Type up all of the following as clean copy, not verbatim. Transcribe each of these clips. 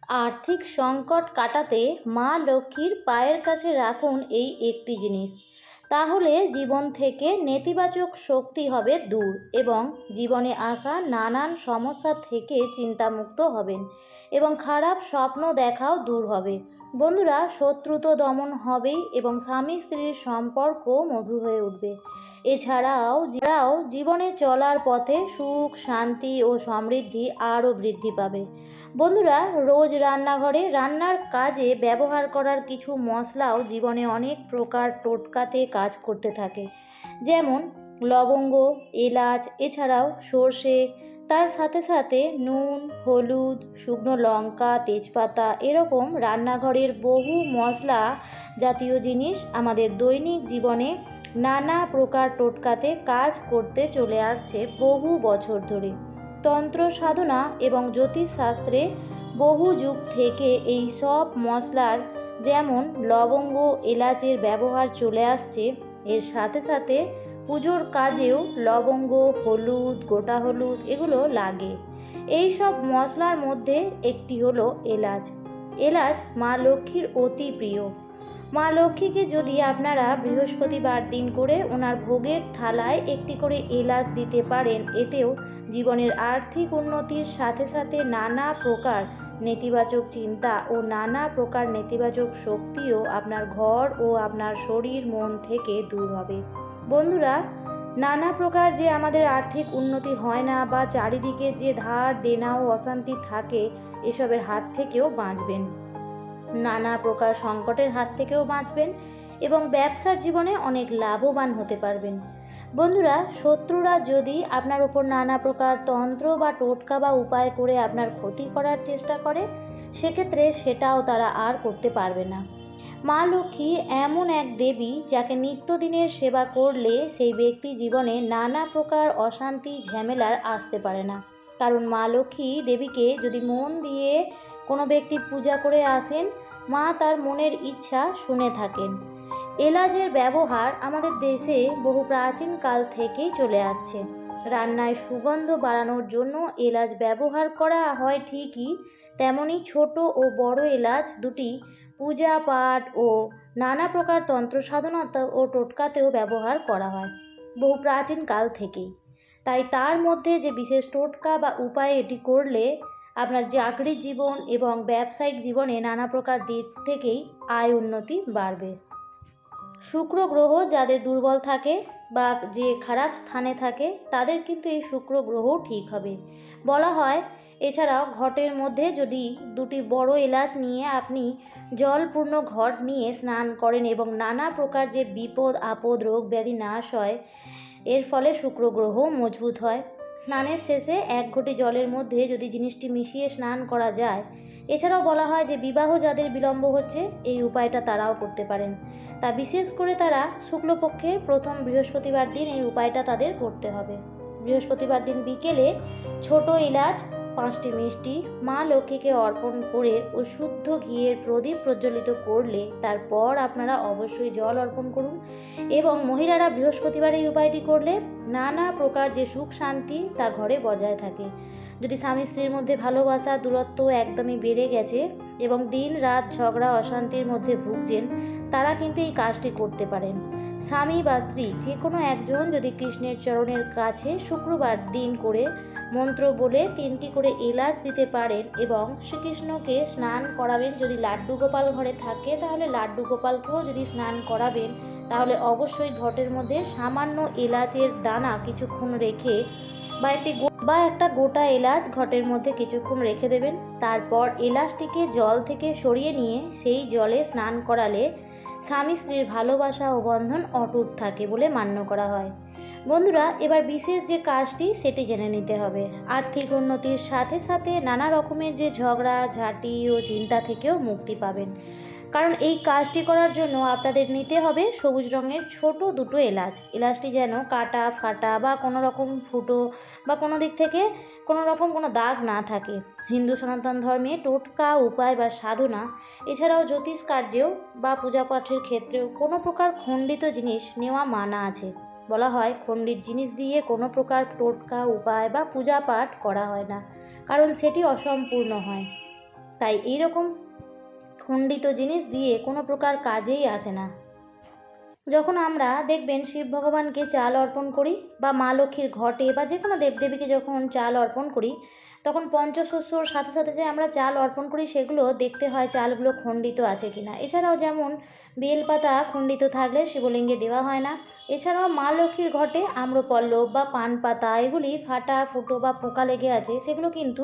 আর্থিক সংকট কাটাতে মা লক্ষ্মীর পায়ের কাছে রাখুন এই একটি জিনিস। তাহলে জীবন থেকে নেতিবাচক শক্তি হবে দূর এবং জীবনে আসা নানান সমস্যা থেকে চিন্তামুক্ত হবেন এবং খারাপ স্বপ্ন দেখাও দূর হবে। বন্ধুরা, শত্রু তো দমন হবেই এবং স্বামী স্ত্রীর সম্পর্ক মধুর হয়ে উঠবে। এছাড়াও জীবনে চলার পথে সুখ, শান্তি ও সমৃদ্ধি আরও বৃদ্ধি পাবে। বন্ধুরা, রোজ রান্নাঘরে রান্নার কাজে ব্যবহার করার কিছু মশলাও জীবনে অনেক প্রকার টোটকাতে কাজ করতে থাকে। যেমন লবঙ্গ, এলাচ, এছাড়াও সর্ষে, তার সাথে সাথে নুন, হলুদ, শুকনো লঙ্কা, তেজপাতা, এরকম রান্নাঘরের বহু মশলা জাতীয় জিনিস আমাদের দৈনিক জীবনে নানা প্রকার টোটকাতে কাজ করতে চলে আসছে বহু বছর ধরে। তন্ত্র সাধনা এবং জ্যোতিষশাস্ত্রে বহু যুগ থেকে এই সব মশলার যেমন লবঙ্গ, এলাচের ব্যবহার চলে আসছে। এর সাথে সাথে পুজোর কাজেও লবঙ্গ, হলুদ, গোটা হলুদ এগুলো লাগে। এই সব মশলার মধ্যে একটি হলো এলাচ। এলাচ মা লক্ষ্মীর অতি প্রিয়। মা লক্ষ্মীকে যদি আপনারা বৃহস্পতিবার দিন করে ওনার ভোগের থালায় একটি করে এলাচ দিতে পারেন, এতেও জীবনের আর্থিক উন্নতির সাথে সাথে নানা প্রকার নেতিবাচক চিন্তা ও নানা প্রকার নেতিবাচক শক্তিও আপনার ঘর ও আপনার শরীর মন থেকে দূর হবে। বন্ধুরা, নানা প্রকার যে আমাদের আর্থিক উন্নতি হয় না বা চারিদিকে যে ধার দেনা ও অশান্তি থাকে, এসবের হাত থেকেও বাঁচবেন। নানা প্রকার সংকটের হাত থেকেও বাঁচবেন এবং ব্যবসার জীবনে অনেক লাভবান হতে পারবেন। বন্ধুরা, শত্রুরা যদি আপনার উপর নানা প্রকার তন্ত্র বা টোটকা বা উপায় করে আপনার ক্ষতি করার চেষ্টা করে, সেক্ষেত্রে সেটাও তারা আর করতে পারবে না। মা লক্ষ্মী এমন এক দেবী যাকে নিত্যদিনের সেবা করলে সেই ব্যক্তি জীবনে নানা প্রকার অশান্তি ঝামেলার আসতে পারে না। কারণ মা লক্ষ্মী দেবীকে যদি মন দিয়ে কোনো ব্যক্তি পূজা করে আসেন, মা তার মনের ইচ্ছা শুনে থাকেন। এলাচের ব্যবহার আমাদের দেশে বহু প্রাচীন কাল থেকেই চলে আসছে। রান্নায় সুগন্ধ বাড়ানোর জন্য এলাচ ব্যবহার করা হয় ঠিকই, তেমনি ছোট ও বড় এলাচ দুটি পূজা পাঠ ও নানা প্রকার তন্ত্র সাধনা ও টোটকাতেও ব্যবহার করা হয় বহু প্রাচীন কাল থেকেই। তাই তার মধ্যে যে বিশেষ টোটকা বা উপায় এটি করলে আপনার চাকরির জীবন এবং ব্যবসায়িক জীবনে নানা প্রকার দিক থেকেই আয় উন্নতি বাড়বে। শুক্র গ্রহ যাদের দুর্বল থাকে বা যে খারাপ স্থানে থাকে, তাদের কিন্তু এই শুক্র গ্রহ ঠিক হবে বলা হয়। এছাড়াও ঘটের মধ্যে যদি দুটি বড় এলাচ নিয়ে আপনি জলপূর্ণ ঘট নিয়ে স্নান করেন এবং নানা প্রকার যে বিপদ আপদ রোগ ব্যাধি নাশ হয়, এর ফলে শুক্র গ্রহ মজবুত হয়। স্নানের শেষে এক ঘটি জলের মধ্যে যদি জিনিসটি মিশিয়ে স্নান করা যায়। এছাড়াও বলা হয় যে বিবাহ যাদের বিলম্ব হচ্ছে, এই উপায়টা তারাও করতে পারেন। তা বিশেষ করে তারা শুক্লপক্ষের প্রথম বৃহস্পতিবার দিন এই উপায়টা তাদের করতে হবে। বৃহস্পতিবার দিন বিকেলে ছোট এলাচ, 5টি মিষ্টি মা লক্ষ্মীকে অর্পণ করে ও শুদ্ধ ঘিয়ের প্রদীপ প্রজ্বলিত করলে তারপর আপনারা অবশ্যই জল অর্পণ করুন। এবং মহিলারা বৃহস্পতিবার এই উপায়টি করলে নানা প্রকার যে সুখ শান্তি তা ঘরে বজায় থাকে। যদি স্বামী স্ত্রীর মধ্যে ভালোবাসা দূরত্ব একদমই বেড়ে গেছে এবং দিন রাত ঝগড়া অশান্তির মধ্যে ভুগছেন, তারা কিন্তু এই কাজটি করতে পারেন। স্বামী বা স্ত্রী যে কোনো একজন যদি কৃষ্ণের চরণের কাছে শুক্রবার দিন করে মন্ত্র বলে 3টি করে এলাচ দিতে পারেন এবং শ্রীকৃষ্ণকে স্নান করাবেন। যদি লাড্ডু গোপাল ঘরে থাকে তাহলে লাড্ডু গোপালকেও যদি স্নান করাবেন, তাহলে অবশ্যই ঘটের মধ্যে সামান্য এলাচের দানা কিছুক্ষণ রেখে বা একটা গোটা এলাচ ঘটের মধ্যে কিছুক্ষণ রেখে দেবেন। তারপর এলাচটিকে জল থেকে সরিয়ে নিয়ে সেই জলে স্নান করালে স্বামী স্ত্রীর ভালোবাসা ও বন্ধন অটুট থাকে বলে মান্য করা হয়। বন্ধুরা, এবার বিশেষ যে কাজটি সেটি জেনে নিতে হবে। আর্থিক উন্নতির সাথে সাথে নানা রকমের যে ঝগড়া ঝাঁটি ও চিন্তা থেকেও মুক্তি পাবেন। কারণ এই কাজটি করার জন্য আপনাদের নিতে হবে সবুজ রঙের ছোট দুটো এলাচ। এলাচটি যেন কাটা ফাটা বা কোনো রকম ফুটো বা কোনো দিক থেকে কোনো রকম কোনো দাগ না থাকে। হিন্দু সনাতন ধর্মে টোটকা উপায় বা সাধনা এছাড়াও জ্যোতিষ কার্যেও বা পূজা পাঠের ক্ষেত্রেও কোনো প্রকার খণ্ডিত জিনিস নেওয়া মানা আছে। বলা হয় খণ্ডিত জিনিস দিয়ে কোনো প্রকার টোটকা উপায় বা পূজা পাঠ করা হয় না, কারণ সেটি অসম্পূর্ণ হয়। তাই এইরকম খণ্ডিত জিনিস দিয়ে কোনো প্রকার কাজেই আসে না। যখন আমরা দেখবেন শিব ভগবানকে চাল অর্পণ করি বা মা লক্ষ্মীর ঘটে বা যে কোনো দেবদেবীকে যখন চাল অর্পণ করি, তখন পঞ্চশস্যর সাথে সাথে যে আমরা চাল অর্পণ করি সেগুলো দেখতে হয় চালগুলো খণ্ডিত আছে কিনা। এছাড়াও যেমন বেলপাতা খণ্ডিত থাকলে শিবলিঙ্গে দেওয়া হয় না। এছাড়াও মা লক্ষ্মীর ঘটে আম্রপল্লব বা পান পাতা এগুলি ফাটা ফুটো বা পোকা লেগে আছে, সেগুলো কিন্তু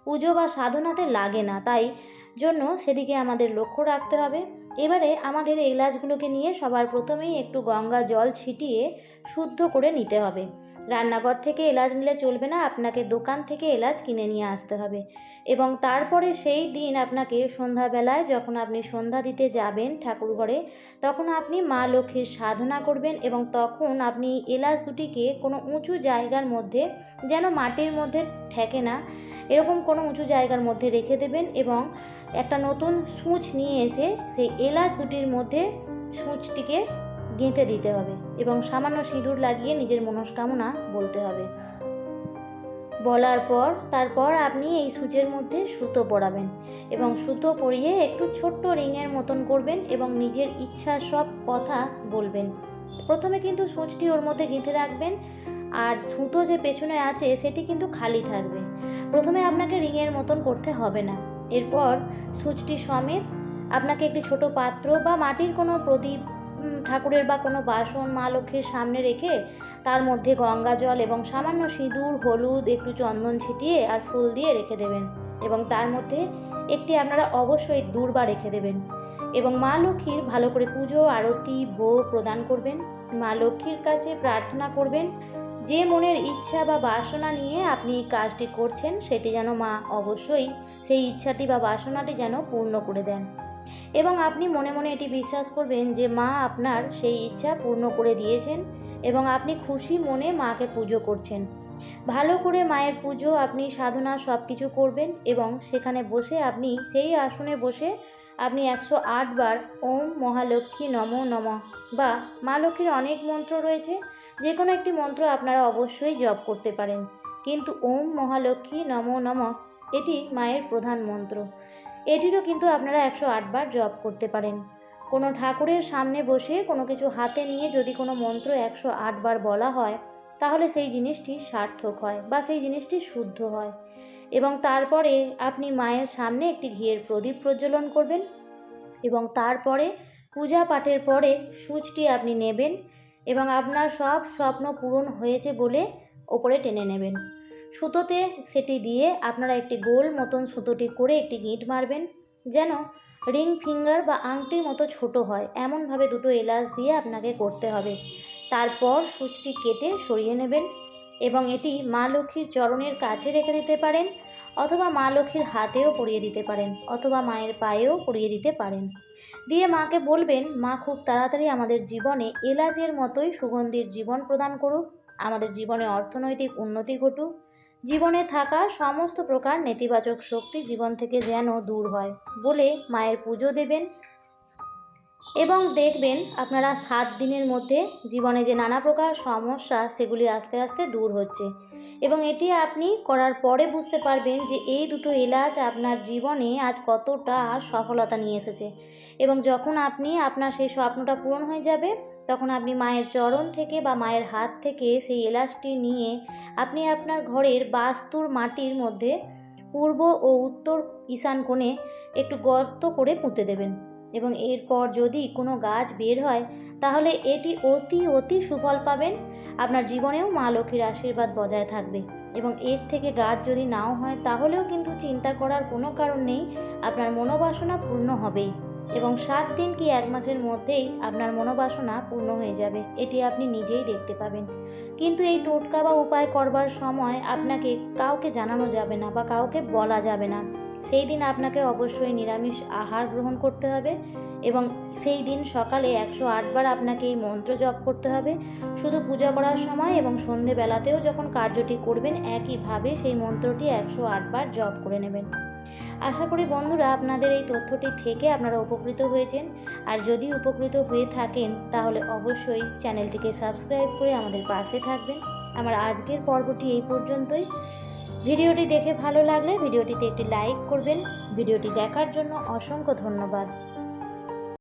পুজো বা সাধনাতে লাগে না, তাই জন্য সেদিকে আমাদের লক্ষ্য রাখতে হবে। এবারে আমাদের এই এলাচগুলোকে নিয়ে সবার প্রথমেই একটু গঙ্গা জল ছিটিয়ে শুদ্ধ করে নিতে হবে। রান্নাঘর থেকে এলাচ নিলে চলবে না, আপনাকে দোকান থেকে এলাচ কিনে নিয়ে আসতে হবে। এবং তারপরে সেই দিন আপনাকে সন্ধ্যাবেলায় যখন আপনি সন্ধ্যা দিতে যাবেন ঠাকুর ঘরে, তখন আপনি মা লক্ষ্মীর সাধনা করবেন এবং তখন আপনি এলাচ দুটিকে কোনো উঁচু জায়গার মধ্যে, যেন মাটির মধ্যে ঠেকে না, এরকম কোনো উঁচু জায়গার মধ্যে রেখে দেবেন এবং একটা নতুন সূঁচ নিয়ে এসে সেই এলাচ দুটির মধ্যে সূঁচটিকে গেঁথে দিতে হবে এবং সামান্য সিঁদুর লাগিয়ে নিজের মনস্কামনা বলতে হবে। বলার পর তারপর আপনি এই সূচের মধ্যে সুতো পরাবেন এবং সুতো পরিয়ে একটু ছোট্ট রিংয়ের মতন করবেন এবং নিজের ইচ্ছার সব কথা বলবেন। প্রথমে কিন্তু সূচটি ওর মধ্যে গেঁথে রাখবেন আর সুতো যে পেছনে আছে সেটি কিন্তু খালি থাকবে। প্রথমে আপনাকে রিংয়ের মতন করতে হবে না। এরপর সূচটি সমেত আপনাকে একটি ছোট পাত্র বা মাটির কোনো প্রদীপ, ঠাকুরের বা কোনো বাসন মা লক্ষ্মীর সামনে রেখে তার মধ্যে গঙ্গা জল এবং সামান্য সিঁদুর, হলুদ, একটু চন্দন ছিটিয়ে আর ফুল দিয়ে রেখে দেবেন এবং তার মধ্যে একটি আপনারা অবশ্যই দূর্বা রেখে দেবেন এবং মা লক্ষ্মীর ভালো করে পুজো, আরতি, ভোগ প্রদান করবেন। মা লক্ষ্মীর কাছে প্রার্থনা করবেন যে মনের ইচ্ছা বা বাসনা নিয়ে আপনি এই কাজটি করছেন সেটি যেন মা অবশ্যই সেই ইচ্ছাটি বা বাসনাটি যেন পূর্ণ করে দেন এবং আপনি মনে মনে এটি বিশ্বাস করবেন যে মা আপনার সেই ইচ্ছা পূর্ণ করে দিয়েছেন এবং আপনি খুশি মনে মাকে পুজো করছেন। ভালো করে মায়ের পুজো, আপনি সাধনা সব কিছু করবেন এবং সেখানে বসে আপনি সেই আসনে বসে আপনি 108 বার ওম মহালক্ষ্মী নমো নমঃ বা মা লক্ষ্মীর অনেক মন্ত্র রয়েছে, যে কোনো একটি মন্ত্র আপনারা অবশ্যই জপ করতে পারেন, কিন্তু ওম মহালক্ষ্মী নমো নমঃ এটি মায়ের প্রধান মন্ত্র। এটিরও কিন্তু আপনারা 108 বার জপ করতে পারেন। কোনো ঠাকুরের সামনে বসে কোনো কিছু হাতে নিয়ে যদি কোনো মন্ত্র 108 বার বলা হয়, তাহলে সেই জিনিসটি সার্থক হয় বা সেই জিনিসটি শুদ্ধ হয়। এবং তারপরে আপনি মায়ের সামনে একটি ঘিয়ের প্রদীপ প্রজ্বলন করবেন এবং তারপরে পূজা পাঠের পরে সূচটি আপনি নেবেন এবং আপনার সব স্বপ্ন পূরণ হয়েছে বলে ওপরে টেনে নেবেন। সুতোতে সেটি দিয়ে আপনারা একটি গোল মতন সুতোটি করে একটি গিঁট মারবেন, যেন রিং ফিঙ্গার বা আংটির মতো ছোট হয়, এমনভাবে দুটো এলাচ দিয়ে আপনাকে করতে হবে। তারপর সূচটি কেটে সরিয়ে নেবেন এবং এটি মা লক্ষ্মীর চরণের কাছে রেখে দিতে পারেন অথবা মা লক্ষ্মীর হাতেও পরিয়ে দিতে পারেন অথবা মায়ের পায়েও পরিয়ে দিতে পারেন। দিয়ে মাকে বলবেন, মা খুব তাড়াতাড়ি আমাদের জীবনে এলাচের মতোই সুগন্ধির জীবন প্রদান করুক, আমাদের জীবনে অর্থনৈতিক উন্নতি ঘটুক, জীবনে থাকা সমস্ত প্রকার নেতিবাচক শক্তি জীবন থেকে যেন দূর হয় বলে মায়ের পুজো দেবেন এবং দেখবেন আপনারা 7 দিনের মধ্যে জীবনে যে নানা প্রকার সমস্যা সেগুলি আস্তে আস্তে দূর হচ্ছে এবং এটি আপনি করার পরে বুঝতে পারবেন যে এই দুটো এলাচ আপনার জীবনে আজ কতটা সফলতা নিয়ে এসেছে এবং যখন আপনি আপনার সেই স্বপ্নটা পূরণ হয়ে যাবে, তখন আপনি মায়ের চরণ থেকে বা মায়ের হাত থেকে সেই এলাচটি নিয়ে আপনি আপনার ঘরের বাস্তুর মাটির মধ্যে পূর্ব ও উত্তর ঈশান কোণে একটু গর্ত করে পুঁতে দেবেন এবং এরপর যদি কোনো গাছ বের হয় তাহলে এটি অতি সুফল পাবেন। আপনার জীবনেও মা লক্ষ্মীর আশীর্বাদ বজায় থাকবে এবং এর থেকে গাছ যদি নাও হয় তাহলেও কিন্তু চিন্তা করার কোনো কারণ নেই, আপনার মনোবাসনা পূর্ণ হবেই এবং 7 দিন কি 1 মাসের মধ্যেই আপনার মনোবাসনা পূর্ণ হয়ে যাবে, এটি আপনি নিজেই দেখতে পাবেন। কিন্তু এই টোটকা বা উপায় করবার সময় আপনাকে কাউকে জানানো যাবে না বা কাউকে বলা যাবে না। সেই দিন আপনাকে অবশ্যই নিরামিষ আহার গ্রহণ করতে হবে এবং সেই দিন সকালে 108 বার আপনাকে এই মন্ত্র জপ করতে হবে। শুধু পূজা করার সময় এবং সন্ধেবেলাতেও যখন কার্যটি করবেন একইভাবে সেই মন্ত্রটি 108 বার জপ করে নেবেন। আশা করি বন্ধুরা আপনাদের এই তথ্যটি থেকে আপনারা উপকৃত হয়েছেন, আর যদি উপকৃত হয়ে থাকেন তাহলে অবশ্যই চ্যানেলটিকে সাবস্ক্রাইব করে আমাদের পাশে থাকবেন। আমার আজকের পর্বটি এই পর্যন্তই। ভিডিওটি দেখে ভালো লাগলে ভিডিওটিতে একটি লাইক করবেন। ভিডিওটি দেখার জন্য অসংখ্য ধন্যবাদ।